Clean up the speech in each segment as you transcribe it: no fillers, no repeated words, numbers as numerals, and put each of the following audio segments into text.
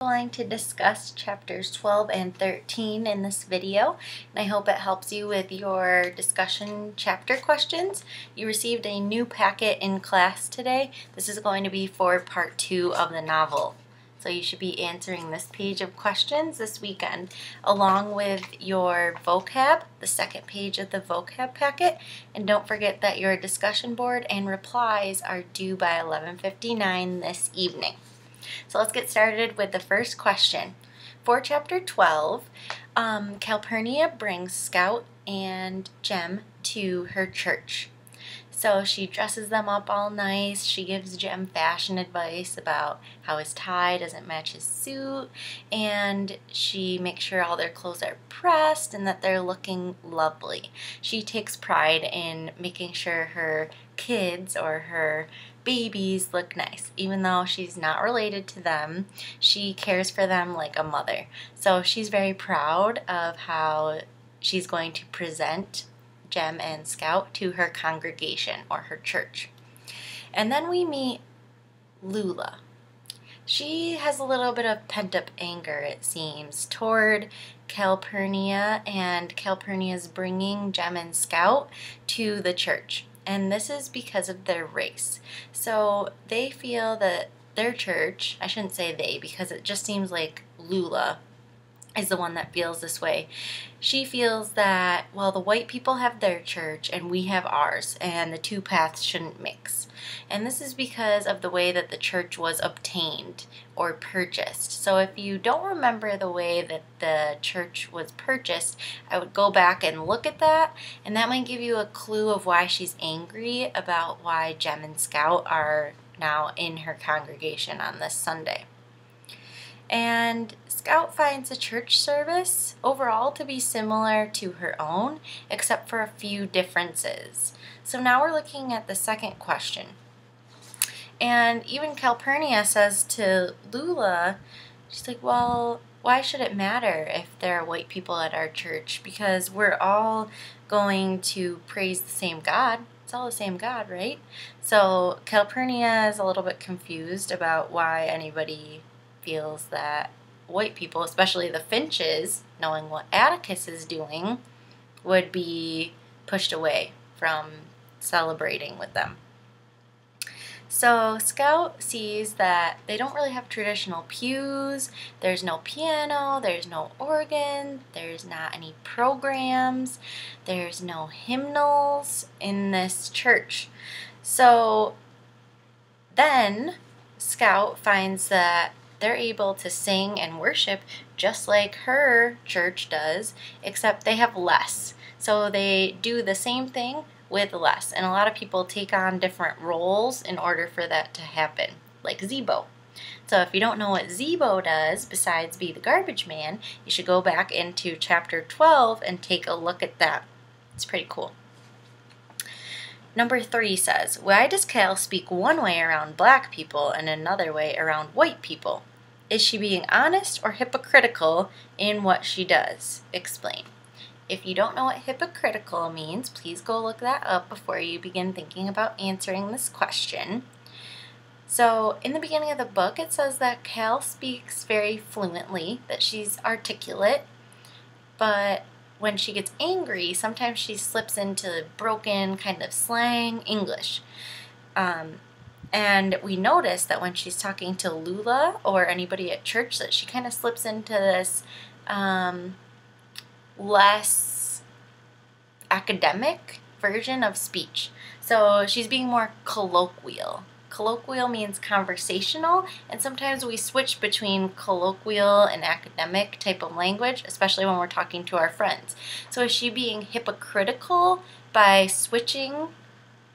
Going to discuss chapters 12 and 13 in this video, and I hope it helps you with your discussion chapter questions. You received a new packet in class today. This is going to be for part 2 of the novel. So you should be answering this page of questions this weekend, along with your vocab, the second page of the vocab packet. And don't forget that your discussion board and replies are due by 11:59 this evening. So let's get started with the first question. For chapter 12, Calpurnia brings Scout and Jem to her church. So she dresses them up all nice. She gives Jem fashion advice about how his tie doesn't match his suit, and she makes sure all their clothes are pressed and that they're looking lovely. She takes pride in making sure her kids or her babies look nice. Even though she's not related to them, she cares for them like a mother. So she's very proud of how she's going to present Jem and Scout to her congregation or her church. And then we meet Lula. She has a little bit of pent-up anger, it seems, toward Calpurnia, and Calpurnia's bringing Jem and Scout to the church. And this is because of their race. So they feel that their church, I shouldn't say they because it just seems like Lula is the one that feels this way. She feels that, well, the white people have their church and we have ours, and the two paths shouldn't mix. And this is because of the way that the church was obtained or purchased. So if you don't remember the way that the church was purchased, I would go back and look at that, and that might give you a clue of why she's angry about why Jem and Scout are now in her congregation on this Sunday. And Scout finds the church service overall to be similar to her own, except for a few differences. So now we're looking at the second question. And even Calpurnia says to Lula, she's like, well, why should it matter if there are white people at our church? Because we're all going to praise the same God. It's all the same God, right? So Calpurnia is a little bit confused about why anybody feels that white people, especially the Finches, knowing what Atticus is doing, would be pushed away from celebrating with them. So Scout sees that they don't really have traditional pews, there's no piano, there's no organ, there's not any programs, there's no hymnals in this church. So then Scout finds that they're able to sing and worship just like her church does, except they have less. So they do the same thing with less. And a lot of people take on different roles in order for that to happen, like Zebo. So if you don't know what Zebo does, besides be the garbage man, you should go back into chapter 12 and take a look at that. It's pretty cool. Number 3 says, why does Cal speak one way around black people and another way around white people? Is she being honest or hypocritical in what she does? Explain. If you don't know what hypocritical means, please go look that up before you begin thinking about answering this question. So in the beginning of the book, it says that Cal speaks very fluently, that she's articulate, but when she gets angry, sometimes she slips into broken kind of slang English. And we notice that when she's talking to Lula or anybody at church, that she kind of slips into this less academic version of speech. So she's being more colloquial. Colloquial means conversational, and sometimes we switch between colloquial and academic type of language, especially when we're talking to our friends. So is she being hypocritical by switching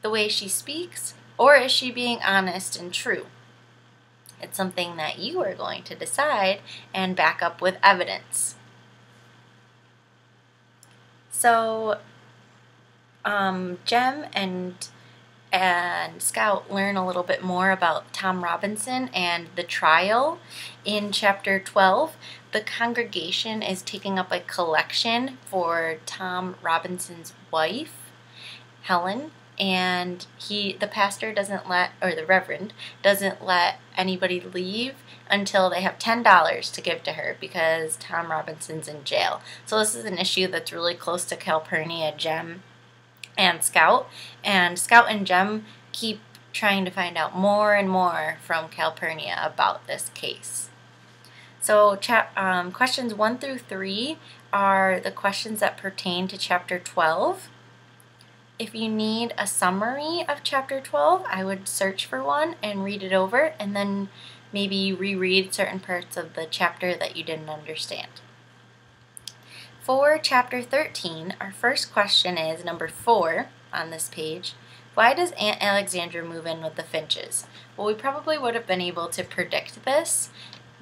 the way she speaks, or is she being honest and true? It's something that you are going to decide and back up with evidence. So Jem and Scout learn a little bit more about Tom Robinson and the trial in chapter 12. The congregation is taking up a collection for Tom Robinson's wife, Helen, and the pastor doesn't let, or the reverend doesn't let anybody leave until they have $10 to give to her because Tom Robinson's in jail. So this is an issue that's really close to Calpurnia, Jem, and Scout. And Scout and Jem keep trying to find out more and more from Calpurnia about this case. So questions 1 through 3 are the questions that pertain to Chapter 12. If you need a summary of Chapter 12, I would search for one and read it over, and then maybe reread certain parts of the chapter that you didn't understand. For Chapter 13, our first question is number 4 on this page. Why does Aunt Alexandra move in with the Finches? Well, we probably would have been able to predict this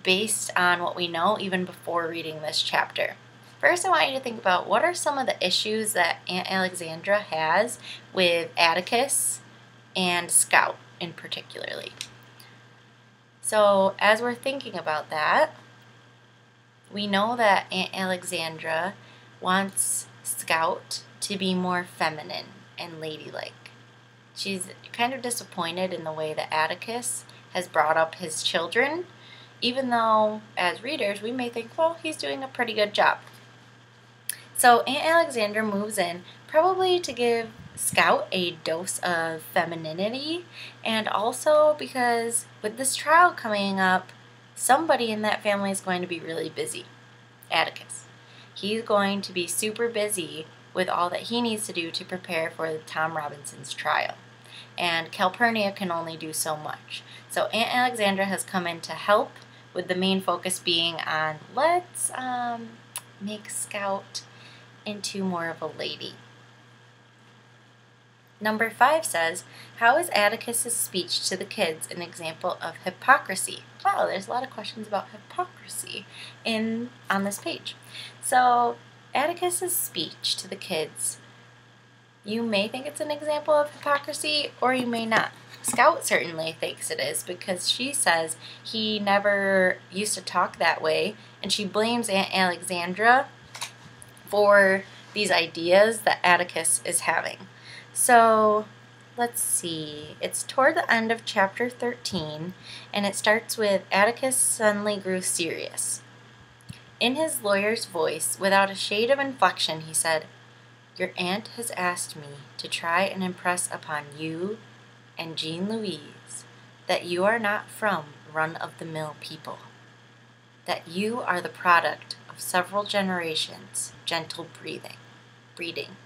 based on what we know even before reading this chapter. First, I want you to think about what are some of the issues that Aunt Alexandra has with Atticus and Scout in particularly. So as we're thinking about that, we know that Aunt Alexandra wants Scout to be more feminine and ladylike. She's kind of disappointed in the way that Atticus has brought up his children, even though as readers we may think, well, he's doing a pretty good job. So Aunt Alexandra moves in probably to give Scout a dose of femininity, and also because with this trial coming up, somebody in that family is going to be really busy. Atticus. He's going to be super busy with all that he needs to do to prepare for Tom Robinson's trial. And Calpurnia can only do so much. So Aunt Alexandra has come in to help, with the main focus being on let's make Scout into more of a lady. Number 5 says, how is Atticus's speech to the kids an example of hypocrisy? Wow, there's a lot of questions about hypocrisy on this page. So Atticus's speech to the kids, you may think it's an example of hypocrisy or you may not. Scout certainly thinks it is because she says he never used to talk that way, and she blames Aunt Alexandra for these ideas that Atticus is having. So let's see, it's toward the end of Chapter 13, and it starts with Atticus suddenly grew serious. In his lawyer's voice, without a shade of inflection, he said, "Your aunt has asked me to try and impress upon you and Jean Louise that you are not from run-of-the-mill people, that you are the product of several generations, gentle breeding."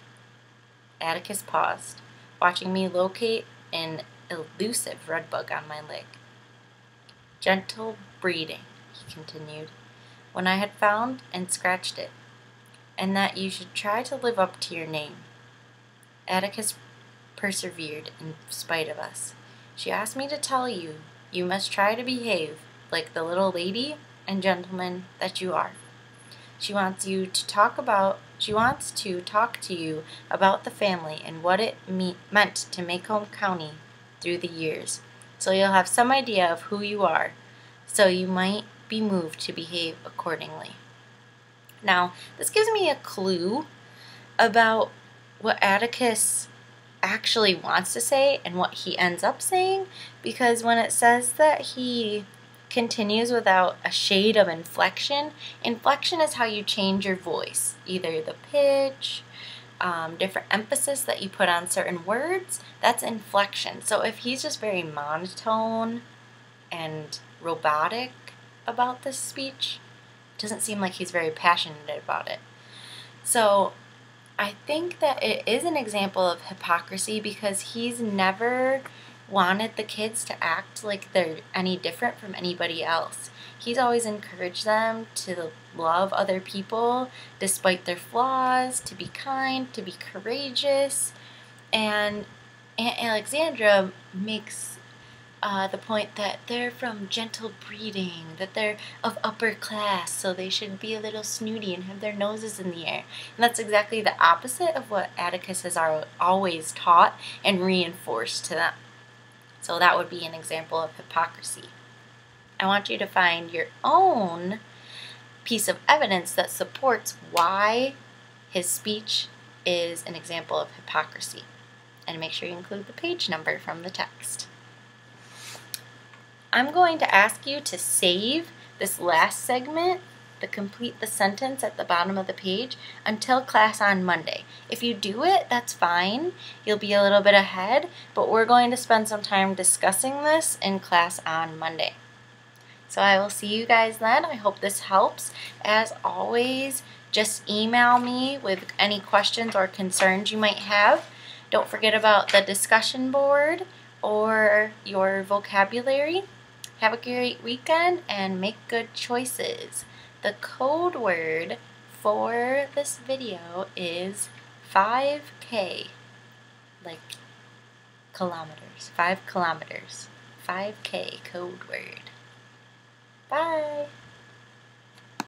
Atticus paused, watching me locate an elusive redbug on my leg. "Gentle breeding," he continued, "when I had found and scratched it, and that you should try to live up to your name." Atticus persevered in spite of us. "She asked me to tell you, you must try to behave like the little lady and gentleman that you are. She wants to talk to you about the family and what it meant to Macomb County through the years, so you'll have some idea of who you are, so you might be moved to behave accordingly." Now, this gives me a clue about what Atticus actually wants to say and what he ends up saying, because when it says that he continues without a shade of inflection, inflection is how you change your voice, either the pitch, different emphasis that you put on certain words, that's inflection. So if he's just very monotone and robotic about this speech, it doesn't seem like he's very passionate about it. So I think that it is an example of hypocrisy because he's never wanted the kids to act like they're any different from anybody else. He's always encouraged them to love other people despite their flaws, to be kind, to be courageous. And Aunt Alexandra makes the point that they're from gentle breeding, that they're of upper class, so they should be a little snooty and have their noses in the air. And that's exactly the opposite of what Atticus has always taught and reinforced to them. So that would be an example of hypocrisy. I want you to find your own piece of evidence that supports why his speech is an example of hypocrisy. And make sure you include the page number from the text. I'm going to ask you to save this last segment, the complete the sentence at the bottom of the page, until class on Monday. If you do it, that's fine. You'll be a little bit ahead, but we're going to spend some time discussing this in class on Monday. So I will see you guys then. I hope this helps. As always, just email me with any questions or concerns you might have. Don't forget about the discussion board or your vocabulary. Have a great weekend and make good choices. The code word for this video is 5K, like kilometers, 5 kilometers. 5K code word. Bye.